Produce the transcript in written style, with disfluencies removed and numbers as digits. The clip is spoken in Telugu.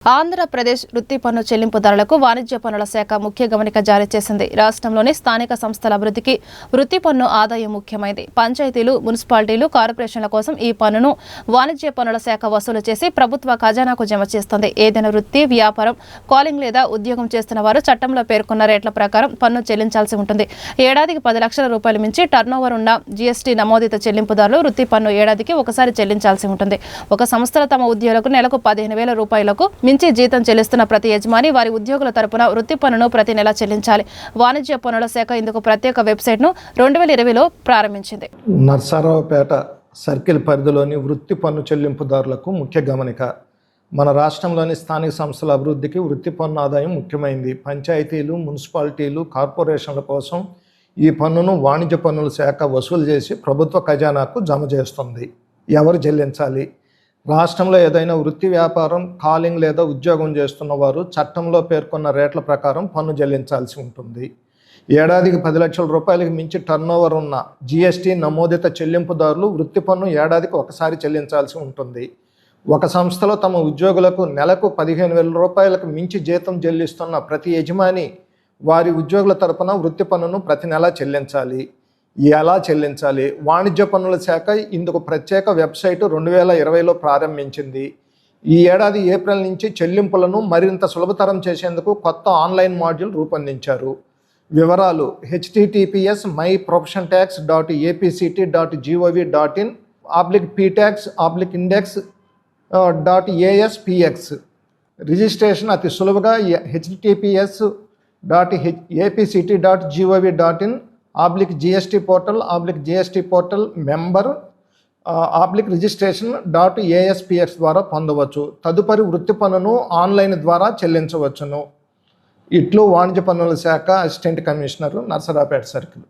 ఆంధ్రప్రదేశ్ వృత్తి పన్ను చెల్లింపుదారులకు వాణిజ్య పన్నుల శాఖ ముఖ్య గమనిక జారీ చేసింది. రాష్ట్రంలోని స్థానిక సంస్థల అభివృద్ధికి వృత్తి పన్ను ఆదాయం ముఖ్యమైంది. పంచాయతీలు, మున్సిపాలిటీలు, కార్పొరేషన్ల కోసం ఈ పన్నును వాణిజ్య పన్నుల శాఖ వసూలు చేసి ప్రభుత్వ ఖజానాకు జమ చేస్తుంది. ఏదైనా వృత్తి, వ్యాపారం, కాలింగ్ లేదా ఉద్యోగం చేస్తున్న వారు చట్టంలో పేర్కొన్న రేట్ల ప్రకారం పన్ను చెల్లించాల్సి ఉంటుంది. ఏడాదికి 10 లక్షల రూపాయలు మించి టర్నోవర్ ఉన్న జీఎస్టీ నమోదిత చెల్లింపుదారులు వృత్తి పన్ను ఏడాదికి ఒకసారి చెల్లించాల్సి ఉంటుంది. ఒక సంస్థలో తమ ఉద్యోగులకు నెలకు 15,000 రూపాయలకు మించి జీతం చెల్లిస్తున్న ప్రతి యజమాని వారి ఉద్యోగుల తరపున వృత్తి పన్నును ప్రతి నెల చెల్లించాలి. వాణిజ్య పన్నుల శాఖ ఇందుకు ప్రత్యేక వెబ్సైట్ను 2020లో ప్రారంభించింది. నర్సారావుపేట సర్కిల్ పరిధిలోని వృత్తి పన్ను చెల్లింపుదారులకు ముఖ్య గమనిక. మన రాష్ట్రంలోని స్థానిక సంస్థల అభివృద్ధికి వృత్తి పన్ను ఆదాయం ముఖ్యమైంది. పంచాయతీలు, మున్సిపాలిటీలు, కార్పొరేషన్ల కోసం ఈ పన్నును వాణిజ్య పన్నుల శాఖ వసూలు చేసి ప్రభుత్వ ఖజానాకు జమ చేస్తుంది. ఎవరు చెల్లించాలి? రాష్ట్రంలో ఏదైనా వృత్తి, వ్యాపారం, కాలింగ్ లేదా ఉద్యోగం చేస్తున్న వారు చట్టంలో పేర్కొన్న రేట్ల ప్రకారం పన్ను చెల్లించాల్సి ఉంటుంది. ఏడాదికి 10 లక్షల రూపాయలకు మించి టర్నోవర్ ఉన్న జీఎస్టీ నమోదిత చెల్లింపుదారులు వృత్తి పన్ను ఏడాదికి ఒకసారి చెల్లించాల్సి ఉంటుంది. ఒక సంస్థలో తమ ఉద్యోగులకు నెలకు 15,000 రూపాయలకు మించి జీతం చెల్లిస్తున్న ప్రతి యజమాని వారి ఉద్యోగుల తరపున వృత్తి పన్నును ప్రతి నెల చెల్లించాలి. ఎలా చెల్లించాలి? వాణిజ్య పన్నుల శాఖ ఇందుకు ప్రత్యేక వెబ్సైటు 2020లో ప్రారంభించింది. ఈ ఏడాది ఏప్రిల్ నుంచి చెల్లింపులను మరింత సులభతరం చేసేందుకు కొత్త ఆన్లైన్ మాడ్యూల్ రూపొందించారు. వివరాలు https://apct.apc.gov.in/ptax/index.aspx. రిజిస్ట్రేషన్ అతి సులువుగా https://apct.gov.in/GST portal member /registration.aspx ద్వారా పొందవచ్చు. తదుపరి వృత్తి పన్నును ఆన్లైన్ ద్వారా చెల్లించవచ్చును. ఇట్లు వాణిజ్య పన్నుల శాఖ అసిస్టెంట్ కమిషనర్, నర్సరావుపేట సర్కిల్.